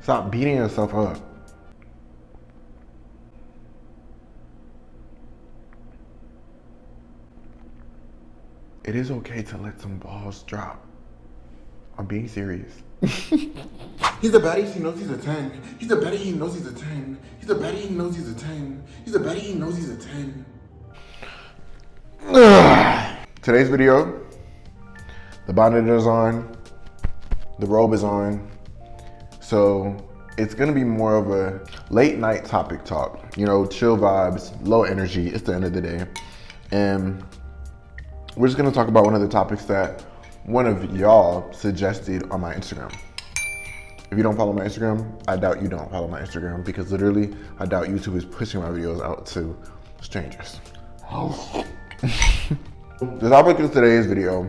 Stop beating yourself up. It is okay to let some balls drop. I'm being serious. He's a baddie, he knows he's a 10. He's a baddie, he knows he's a 10. He's a baddie, he knows he's a 10. He's a baddie, he knows he's a 10. Today's video, the bonnet is on, the robe is on. So it's gonna be more of a late night topic talk. You know, chill vibes, low energy, it's the end of the day. And we're just gonna talk about one of the topics that one of y'all suggested on my Instagram. If you don't follow my Instagram, I doubt you don't follow my Instagram, because literally, I doubt YouTube is pushing my videos out to strangers. The topic of today's video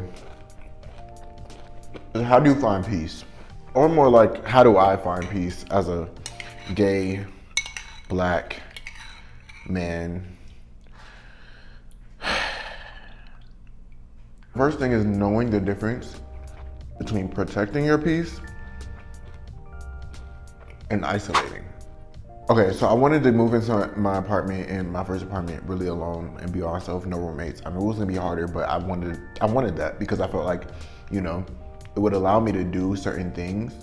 is, how do you find peace? Or more like, how do I find peace as a gay, black man? First thing is knowing the difference between protecting your peace and isolating. Okay, so I wanted to move into my apartment, in my first apartment, really alone and be by myself, no roommates. I mean, it was gonna be harder, but I wanted that because I felt like, you know, it would allow me to do certain things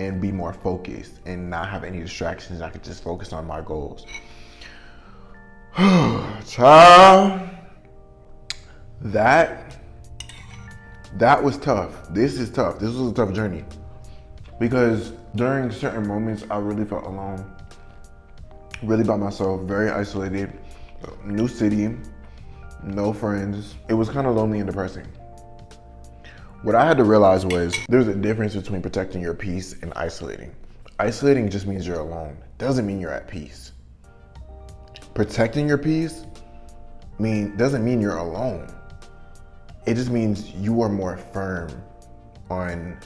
and be more focused and not have any distractions. I could just focus on my goals. Child, that was tough. This is tough. This was a tough journey, because during certain moments, I really felt alone, really by myself, very isolated, new city, no friends. It was kind of lonely and depressing. What I had to realize was there's a difference between protecting your peace and isolating. Isolating just means you're alone. Doesn't mean you're at peace. Protecting your peace doesn't mean you're alone. It just means you are more firm on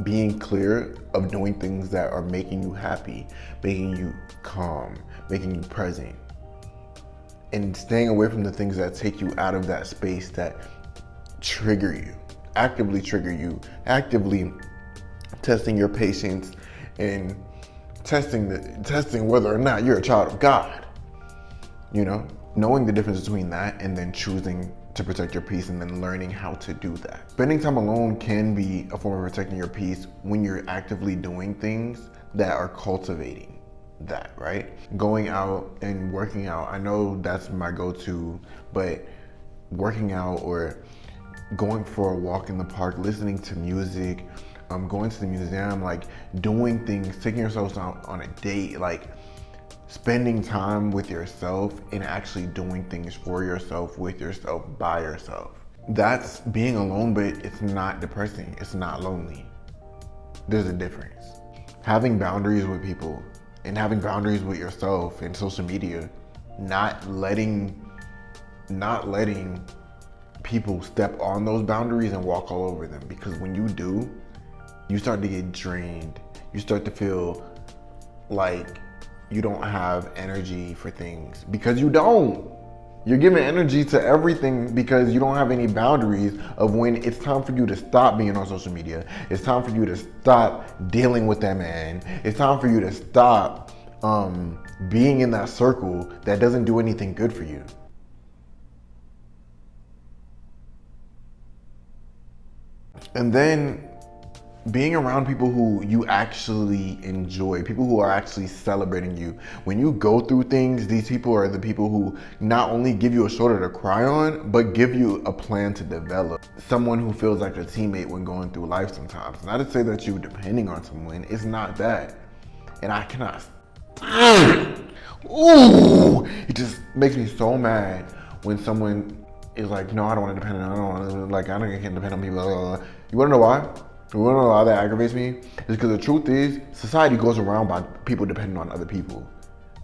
being clear of doing things that are making you happy, making you calm, making you present, and staying away from the things that take you out of that space that trigger you, actively testing your patience and testing whether or not you're a child of God. You know, knowing the difference between that and then choosing to protect your peace and then learning how to do that. Spending time alone can be a form of protecting your peace when you're actively doing things that are cultivating that, right? Going out and working out, I know that's my go-to, but working out or going for a walk in the park, listening to music, going to the museum, like doing things, taking yourself out on a date, like spending time with yourself and actually doing things for yourself, with yourself, by yourself. That's being alone, but it's not depressing. It's not lonely. There's a difference. Having boundaries with people and having boundaries with yourself and social media, not letting people step on those boundaries and walk all over them. Because when you do, you start to get drained. You start to feel like you don't have energy for things, because you don't. You're giving energy to everything because you don't have any boundaries of when it's time for you to stop being on social media. It's time for you to stop dealing with that man. It's time for you to stop being in that circle that doesn't do anything good for you. And then being around people who you actually enjoy, people who are actually celebrating you. When you go through things, these people are the people who not only give you a shoulder to cry on, but give you a plan to develop. Someone who feels like a teammate when going through life sometimes. Not to say that you're depending on someone, it's not that. And I cannot, ooh, it just makes me so mad when someone is like, no, I don't want to depend on, I can't depend on people. You wanna know why? You wanna know why that aggravates me? It's because the truth is, society goes around by people depending on other people.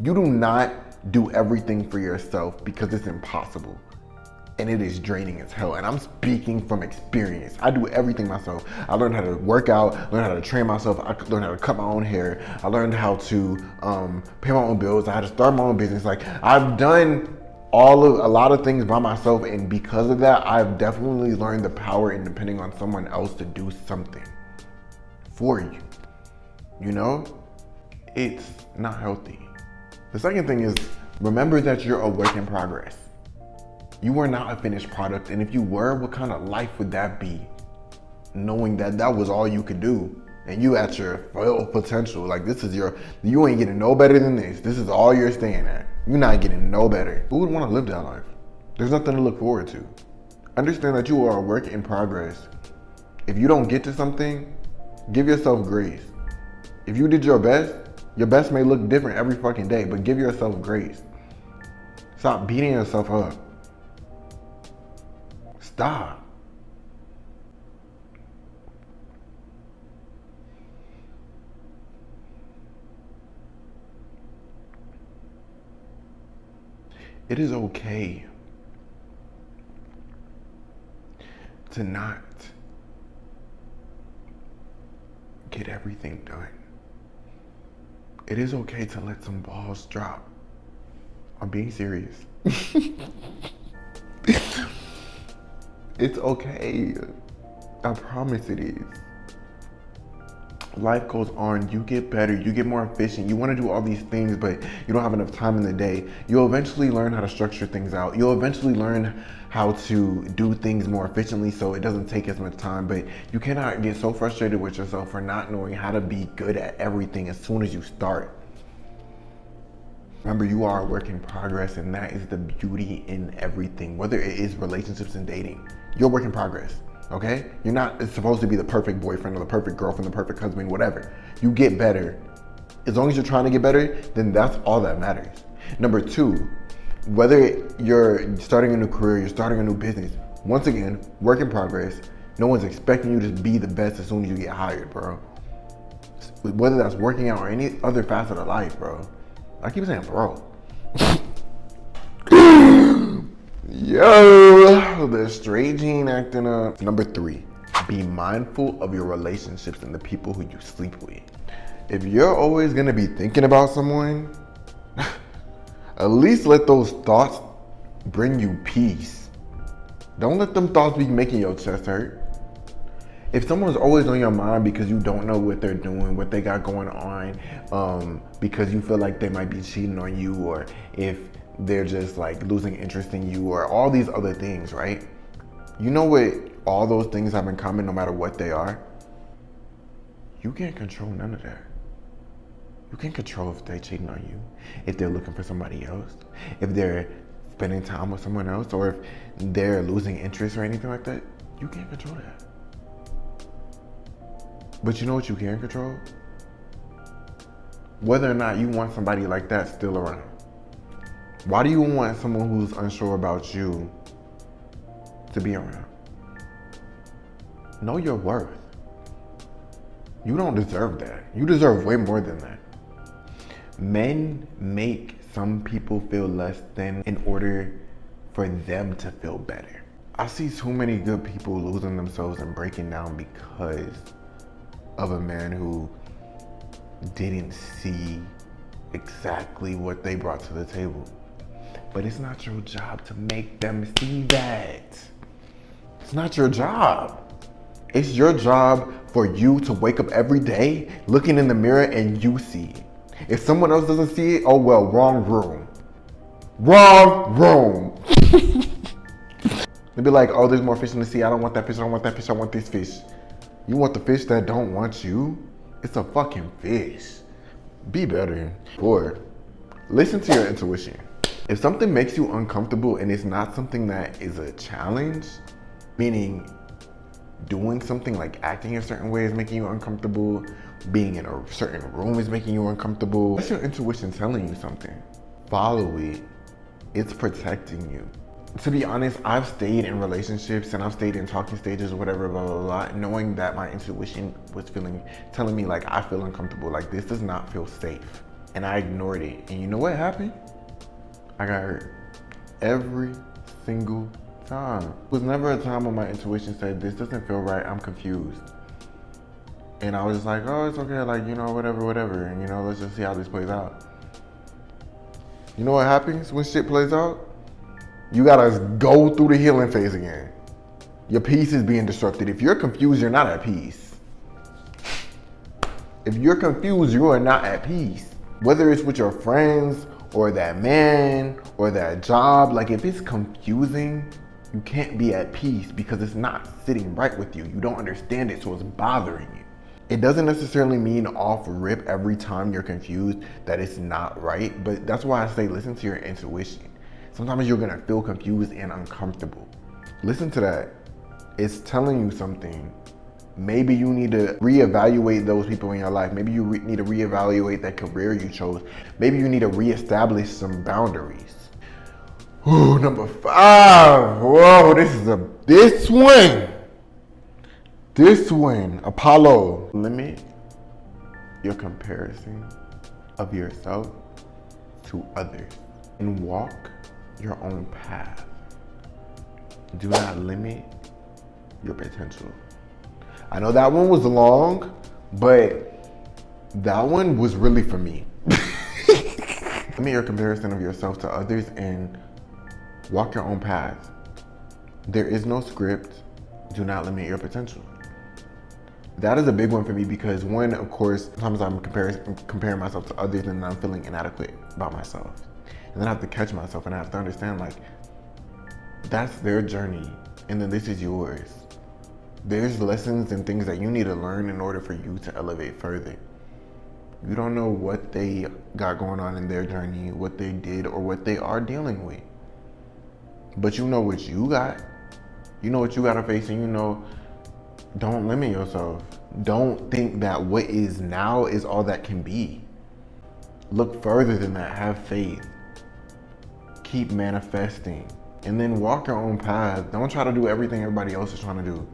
You do not do everything for yourself because it's impossible. And it is draining as hell. And I'm speaking from experience. I do everything myself. I learned how to work out, learned how to train myself. I learned how to cut my own hair. I learned how to pay my own bills. I had to start my own business. Like, I've done a lot of things by myself, and because of that, I've definitely learned the power in depending on someone else to do something for you. You know, it's not healthy. The second thing is, remember that you're a work in progress. You are not a finished product, and if you were, what kind of life would that be? Knowing that that was all you could do, and you at your full potential. Like, you ain't getting no better than this. This is all you're staying at. You're not getting no better. Who would want to live that life? There's nothing to look forward to. Understand that you are a work in progress. If you don't get to something, give yourself grace. If you did your best may look different every fucking day, but give yourself grace. Stop beating yourself up. Stop. It is okay to not get everything done. It is okay to let some balls drop. I'm being serious. It's okay. I promise it is. Life goes on, you get better, you get more efficient, you want to do all these things, but you don't have enough time in the day. You'll eventually learn how to structure things out. You'll eventually learn how to do things more efficiently so it doesn't take as much time, but you cannot get so frustrated with yourself for not knowing how to be good at everything as soon as you start. Remember, you are a work in progress, and that is the beauty in everything, whether it is relationships and dating. You're a work in progress. Okay? You're not supposed to be the perfect boyfriend or the perfect girlfriend, the perfect husband, whatever. You get better. As long as you're trying to get better, then that's all that matters. Number two, whether you're starting a new career, you're starting a new business, once again, work in progress. No one's expecting you to be the best as soon as you get hired, bro. Whether that's working out or any other facet of life, bro. I keep saying bro. Yo, the straight gene acting up. Number three, be mindful of your relationships and the people who you sleep with. If you're always gonna be thinking about someone, at least let those thoughts bring you peace. Don't let them thoughts be making your chest hurt. If someone's always on your mind because you don't know what they're doing, what they got going on, because you feel like they might be cheating on you, or if they're just like losing interest in you, or all these other things, right? You know what all those things have in common, no matter what they are? You can't control none of that. You can't control if they're cheating on you, if they're looking for somebody else, if they're spending time with someone else, or if they're losing interest or anything like that. You can't control that. But you know what you can control? Whether or not you want somebody like that still around. Why do you want someone who's unsure about you to be around? Know your worth. You don't deserve that. You deserve way more than that. Men make some people feel less than in order for them to feel better. I see too many good people losing themselves and breaking down because of a man who didn't see exactly what they brought to the table. But it's not your job to make them see that. It's not your job. It's your job for you to wake up every day looking in the mirror and you see it. If someone else doesn't see it, oh well, wrong room. Wrong room. They'll be like, oh, there's more fish in the sea. I don't want that fish. I don't want that fish. I want this fish. You want the fish that don't want you? It's a fucking fish. Be better. Or listen to your intuition. If something makes you uncomfortable and it's not something that is a challenge, meaning doing something like acting a certain way is making you uncomfortable, being in a certain room is making you uncomfortable, that's your intuition telling you something. Follow it. It's protecting you. To be honest, I've stayed in relationships and I've stayed in talking stages or whatever, blah, blah, blah, knowing that my intuition was telling me like, I feel uncomfortable, like this does not feel safe. And I ignored it. And you know what happened? I got hurt. Every single time. There was never a time when my intuition said, this doesn't feel right, I'm confused. And I was just like, oh, it's okay, like, you know, whatever. And you know, let's just see how this plays out. You know what happens when shit plays out? You gotta go through the healing phase again. Your peace is being disrupted. If you're confused, you're not at peace. If you're confused, you are not at peace. Whether it's with your friends or that man or that job, like if it's confusing, you can't be at peace because it's not sitting right with you. You don't understand it, so it's bothering you. It doesn't necessarily mean off rip every time you're confused that it's not right, but that's why I say listen to your intuition. Sometimes you're gonna feel confused and uncomfortable. Listen to that. It's telling you something. Maybe you need to reevaluate those people in your life. Maybe you need to reevaluate that career you chose. Maybe you need to reestablish some boundaries. Ooh, number 5. Whoa, this one, Apollo. Limit your comparison of yourself to others and walk your own path. Do not limit your potential. I know that one was long, but that one was really for me. Limit your comparison of yourself to others and walk your own path. There is no script. Do not limit your potential. That is a big one for me because one, of course, sometimes I'm comparing myself to others and I'm feeling inadequate about myself. And then I have to catch myself and I have to understand like, that's their journey and then this is yours. There's lessons and things that you need to learn in order for you to elevate further. You don't know what they got going on in their journey, what they did, or what they are dealing with. But you know what you got. You know what you got to face, and you know, don't limit yourself. Don't think that what is now is all that can be. Look further than that. Have faith. Keep manifesting. And then walk your own path. Don't try to do everything everybody else is trying to do.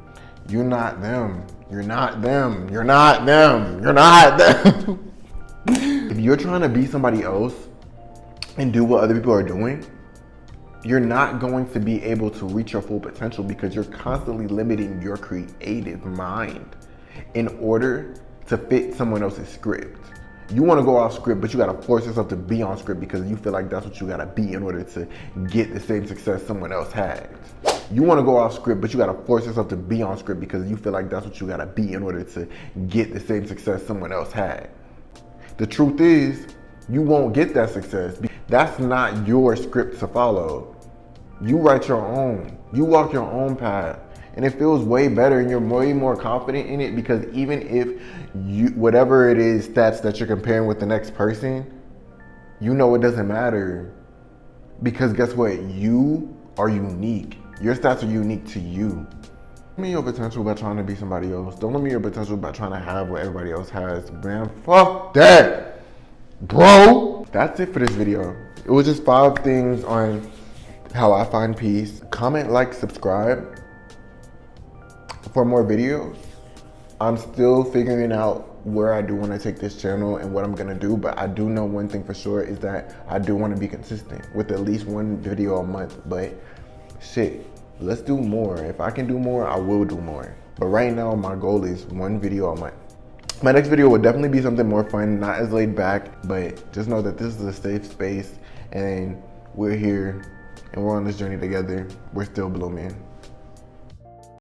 You're not them. You're not them. You're not them. You're not them. If you're trying to be somebody else and do what other people are doing, you're not going to be able to reach your full potential because you're constantly limiting your creative mind in order to fit someone else's script. You want to go off script, but you got to force yourself to be on script because you feel like that's what you got to be in order to get the same success someone else had. You want to go off script, but you got to force yourself to be on script because you feel like that's what you got to be in order to get the same success someone else had. The truth is, you won't get that success. That's not your script to follow. You write your own. You walk your own path. And it feels way better and you're way more confident in it because even if you, whatever it is, stats that you're comparing with the next person, you know it doesn't matter. Because guess what? You are unique. Your stats are unique to you. Limit your potential by trying to be somebody else. Don't limit your potential by trying to have what everybody else has. Man, fuck that, bro. That's it for this video. It was just 5 things on how I find peace. Comment, like, subscribe for more videos. I'm still figuring out where I do want to take this channel and what I'm gonna do, but I do know one thing for sure is that I do want to be consistent with at least 1 video a month. But shit, let's do more. If I can do more, I will do more. But right now, my goal is 1 video a month. My next video will definitely be something more fun, not as laid back, but just know that this is a safe space and we're here and we're on this journey together. We're still blooming.